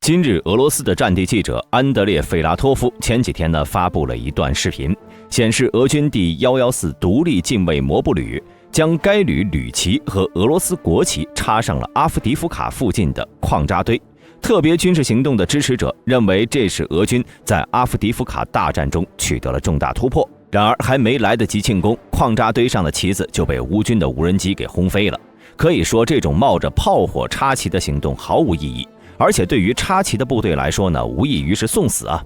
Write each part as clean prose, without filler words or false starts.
今日，俄罗斯的战地记者安德烈·费拉托夫前几天发布了一段视频，显示俄军第114独立近卫摩步旅将该旅旅旗和俄罗斯国旗插上了阿夫迪夫卡附近的矿渣堆。特别军事行动的支持者认为这是俄军在阿夫迪夫卡大战中取得了重大突破。然而还没来得及庆功，矿渣堆上的旗子就被乌军的无人机给轰飞了。可以说，这种冒着炮火插旗的行动毫无意义，而且对于插旗的部队来说无异于是送死啊。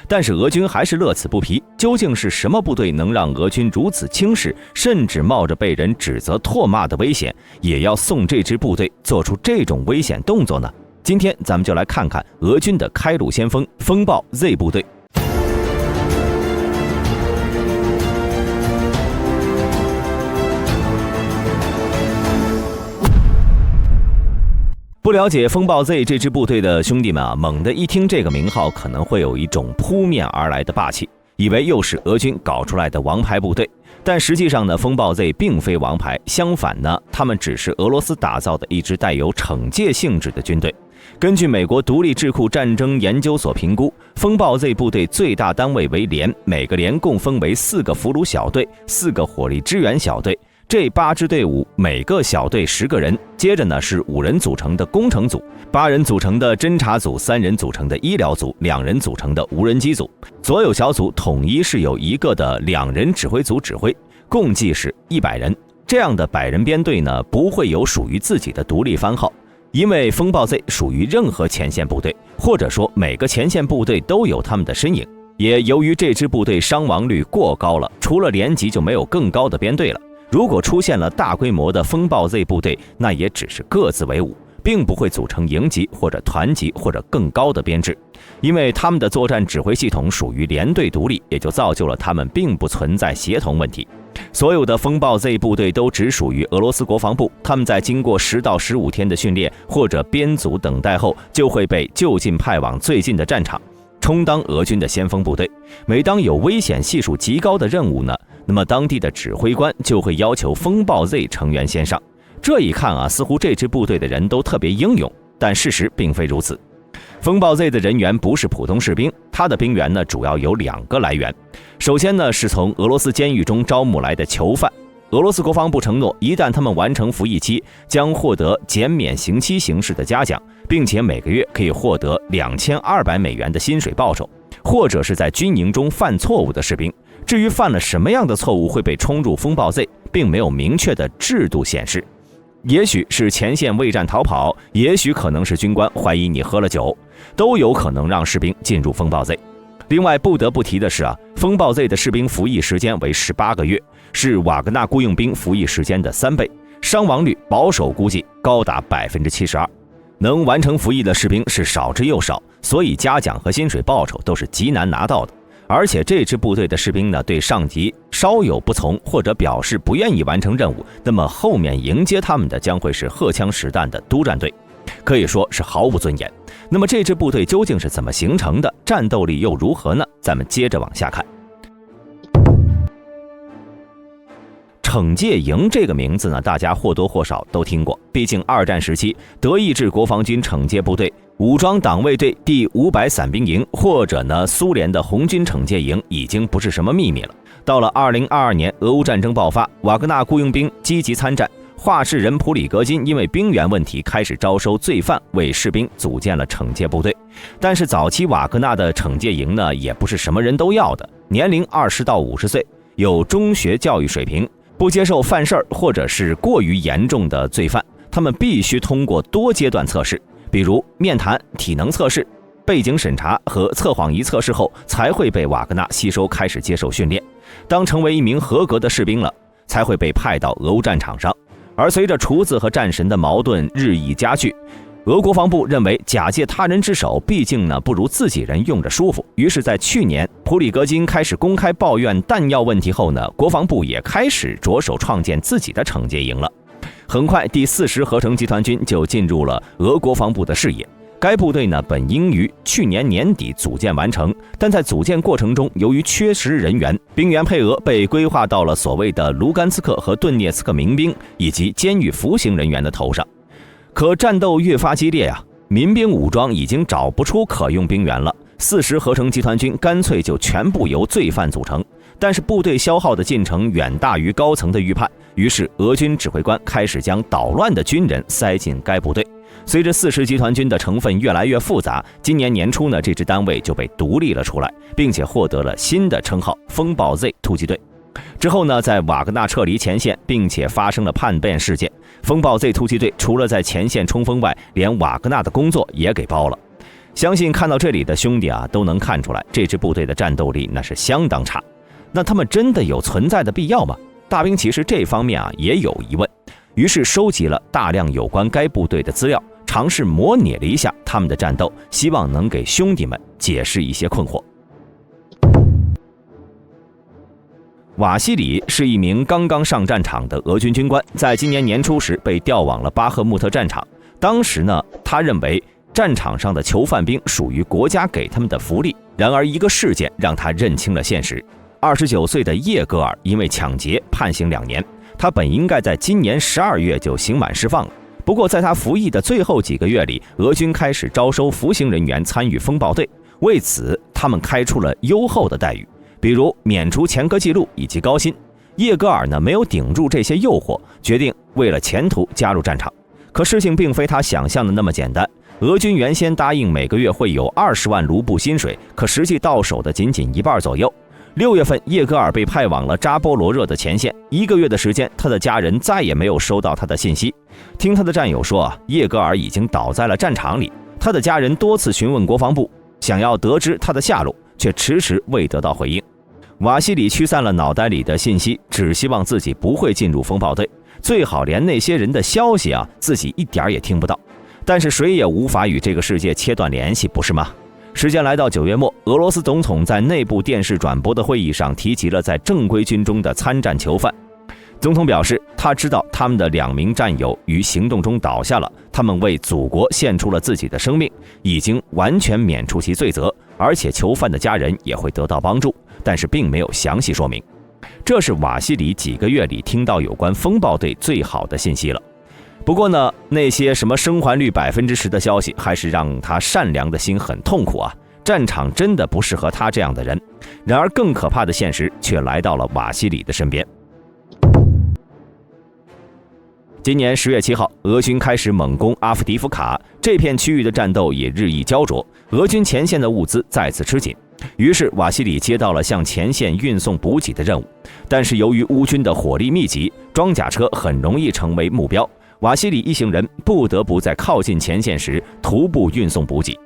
但是俄军还是乐此不疲，究竟是什么部队能让俄军如此轻视，甚至冒着被人指责唾骂的危险，也要送这支部队做出这种危险动作呢？今天咱们就来看看俄军的开路先锋风暴 Z 部队。不了解风暴 Z 这支部队的兄弟们猛地一听这个名号，可能会有一种扑面而来的霸气，以为又是俄军搞出来的王牌部队。但实际上风暴 Z 并非王牌，相反他们只是俄罗斯打造的一支带有惩戒性质的军队。根据美国独立智库战争研究所评估，风暴 Z 部队最大单位为连，每个连共分为4个俘虏小队、4个火力支援小队。这8支队伍，每个小队10个人，接着是5人组成的工程组，8人组成的侦察组，3人组成的医疗组，2人组成的无人机组。所有小组统一是由1个的2人指挥组指挥，共计是100人。这样的100人编队不会有属于自己的独立番号，因为风暴 Z 属于任何前线部队，或者说每个前线部队都有他们的身影。也由于这支部队伤亡率过高了，除了连级就没有更高的编队了。如果出现了大规模的风暴 Z 部队，那也只是各自为伍，并不会组成营级或者团级或者更高的编制，因为他们的作战指挥系统属于连队独立，也就造就了他们并不存在协同问题。所有的风暴 Z 部队都只属于俄罗斯国防部，他们在经过10到15天的训练或者编组等待后，就会被就近派往最近的战场，充当俄军的先锋部队。每当有危险系数极高的任务那么当地的指挥官就会要求风暴 Z 成员先上。这一看似乎这支部队的人都特别英勇，但事实并非如此。风暴 Z 的人员不是普通士兵，他的兵源主要有2个来源。首先是从俄罗斯监狱中招募来的囚犯。俄罗斯国防部承诺，一旦他们完成服役期，将获得减免刑期形式的嘉奖，并且每个月可以获得2200美元的薪水报酬。或者是在军营中犯错误的士兵，至于犯了什么样的错误会被冲入风暴 Z， 并没有明确的制度显示。也许是前线畏战逃跑，也许可能是军官怀疑你喝了酒，都有可能让士兵进入风暴 Z。另外不得不提的是风暴 Z 的士兵服役时间为18个月，是瓦格纳雇佣兵服役时间的3倍，伤亡率保守估计高达72%。能完成服役的士兵是少之又少，所以嘉奖和薪水报酬都是极难拿到的。而且这支部队的士兵对上级稍有不从或者表示不愿意完成任务，那么后面迎接他们的将会是荷枪实弹的督战队，可以说是毫无尊严。那么这支部队究竟是怎么形成的，战斗力又如何呢？咱们接着往下看。惩戒营这个名字大家或多或少都听过，毕竟2战时期德意志国防军惩戒部队、武装党卫队第500伞兵营，或者苏联的红军惩戒营已经不是什么秘密了。到了2022年，俄乌战争爆发，瓦格纳雇佣兵积极参战，话事人普里格金因为兵源问题开始招收罪犯，为士兵组建了惩戒部队。但是早期瓦格纳的惩戒营也不是什么人都要的，年龄20到50岁，有中学教育水平，不接受犯事儿或者是过于严重的罪犯，他们必须通过多阶段测试，比如面谈、体能测试、背景审查和测谎仪测试后，才会被瓦格纳吸收，开始接受训练。当成为一名合格的士兵了，才会被派到俄乌战场上。而随着厨子和战神的矛盾日益加剧，俄国防部认为假借他人之手毕竟不如自己人用着舒服，于是在去年普里格金开始公开抱怨弹药问题后国防部也开始着手创建自己的惩戒营了。很快第40合成集团军就进入了俄国防部的视野。该部队本应于去年年底组建完成，但在组建过程中由于缺失人员，兵员配额被规划到了所谓的卢甘斯克和顿涅茨克民兵以及监狱服刑人员的头上。可战斗越发激烈民兵武装已经找不出可用兵员了，40合成集团军干脆就全部由罪犯组成。但是部队消耗的进程远大于高层的预判，于是俄军指挥官开始将捣乱的军人塞进该部队。随着40集团军的成分越来越复杂，今年年初呢，这支单位就被独立了出来，并且获得了新的称号——风暴 Z 突击队。之后呢，在瓦格纳撤离前线，并且发生了叛变事件，风暴 Z 突击队除了在前线冲锋外，连瓦格纳的工作也给包了。相信看到这里的兄弟啊，都能看出来这支部队的战斗力那是相当差。那他们真的有存在的必要吗？大兵其实这方面啊也有疑问，于是收集了大量有关该部队的资料，尝试模拟了一下他们的战斗，希望能给兄弟们解释一些困惑。瓦西里是一名刚刚上战场的俄军军官，在今年年初时被调往了巴赫穆特战场。当时呢，他认为战场上的囚犯兵属于国家给他们的福利，然而一个事件让他认清了现实。29岁的叶格尔因为抢劫判刑2年，他本应该在今年12月就刑满释放了。不过在他服役的最后几个月里，俄军开始招收服刑人员参与风暴队，为此他们开出了优厚的待遇，比如免除前科记录以及高薪。叶格尔呢没有顶住这些诱惑，决定为了前途加入战场。可事情并非他想象的那么简单，俄军原先答应每个月会有20万卢布薪水，可实际到手的仅仅一半左右。6月份，叶格尔被派往了扎波罗热的前线，1个月的时间，他的家人再也没有收到他的信息。听他的战友说叶格尔已经倒在了战场里。他的家人多次询问国防部，想要得知他的下落，却迟迟未得到回应。瓦西里驱散了脑袋里的信息，只希望自己不会进入风暴队，最好连那些人的消息自己一点也听不到。但是谁也无法与这个世界切断联系，不是吗？时间来到9月末，俄罗斯总统在内部电视转播的会议上提及了在正规军中的参战囚犯。总统表示，他知道他们的2名战友于行动中倒下了，他们为祖国献出了自己的生命，已经完全免除其罪责，而且囚犯的家人也会得到帮助，但是并没有详细说明。这是瓦西里几个月里听到有关风暴队最好的信息了。不过呢，那些什么生还率10%的消息，还是让他善良的心很痛苦啊！战场真的不适合他这样的人。然而更可怕的现实却来到了瓦西里的身边。今年10月7号，俄军开始猛攻阿夫迪夫卡，这片区域的战斗也日益焦灼，俄军前线的物资再次吃紧。于是瓦西里接到了向前线运送补给的任务，但是由于乌军的火力密集，装甲车很容易成为目标。瓦西里一行人不得不在靠近前线时徒步运送补给。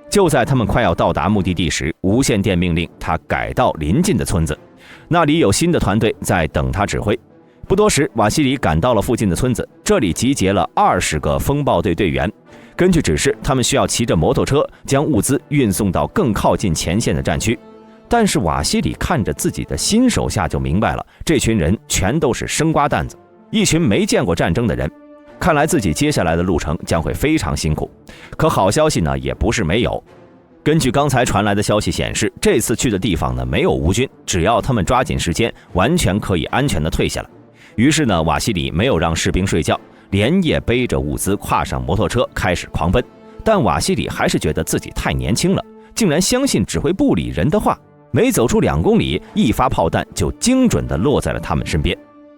就在他们快要到达目的地时，无线电命令他改到邻近的村子，那里有新的团队在等他指挥。不多时，瓦西里赶到了附近的村子，这里集结了20个风暴队队员。根据指示，他们需要骑着摩托车将物资运送到更靠近前线的战区。但是瓦西里看着自己的新手下就明白了，这群人全都是生瓜蛋子，一群没见过战争的人。看来自己接下来的路程将会非常辛苦。可好消息呢也不是没有。根据刚才传来的消息显示，这次去的地方呢没有乌军，只要他们抓紧时间，完全可以安全的退下来。于是呢，瓦西里没有让士兵睡觉，连夜背着物资跨上摩托车开始狂奔。但瓦西里还是觉得自己太年轻了，竟然相信指挥部里人的话。没走出2公里，一发炮弹就精准地落在了他们身边。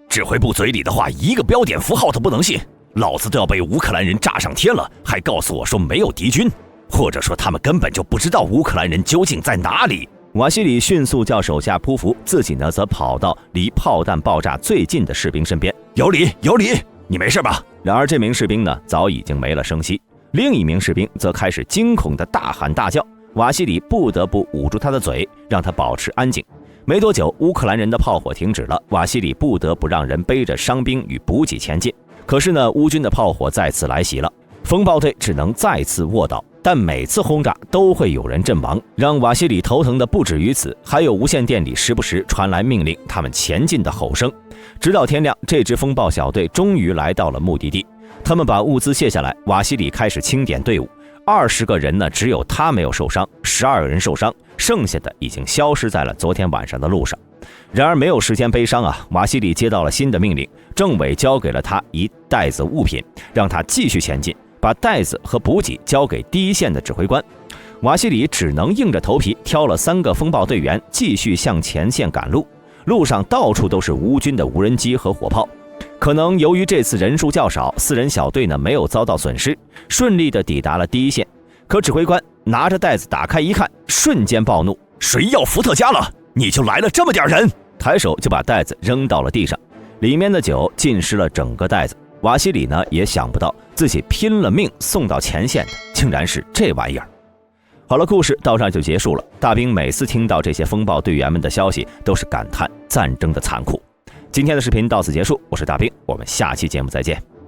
指挥部嘴里的话一个标点符号都不能信，老子都要被乌克兰人炸上天了，还告诉我说没有敌军，或者说他们根本就不知道乌克兰人究竟在哪里。瓦西里迅速叫手下匍匐，自己呢则跑到离炮弹爆炸最近的士兵身边。有理，你没事吧？然而这名士兵呢早已经没了声息，另一名士兵则开始惊恐地大喊大叫。瓦西里不得不捂住他的嘴，让他保持安静。没多久，乌克兰人的炮火停止了，瓦西里不得不让人背着伤兵与补给前进。可是呢，乌军的炮火再次来袭了，风暴队只能再次卧倒，但每次轰炸都会有人阵亡。让瓦西里头疼的不止于此，还有无线电里时不时传来命令他们前进的吼声。直到天亮，这支风暴小队终于来到了目的地。他们把物资卸下来，瓦西里开始清点队伍。20个人呢，只有他没有受伤，12个人受伤，剩下的已经消失在了昨天晚上的路上。然而没有时间悲伤啊，瓦西里接到了新的命令，政委交给了他一袋子物品，让他继续前进，把袋子和补给交给第一线的指挥官。瓦西里只能硬着头皮挑了3个风暴队员继续向前线赶路，路上到处都是乌军的无人机和火炮。可能由于这次人数较少，4人小队呢没有遭到损失，顺利地抵达了第一线。可指挥官拿着袋子打开一看，瞬间暴怒：谁要伏特加了？你就来了这么点人！抬手就把袋子扔到了地上，里面的酒浸湿了整个袋子。瓦西里呢也想不到自己拼了命送到前线的竟然是这玩意儿。好了，故事到这儿就结束了。大兵每次听到这些风暴队员们的消息，都是感叹战争的残酷。今天的视频到此结束，我是大兵，我们下期节目再见。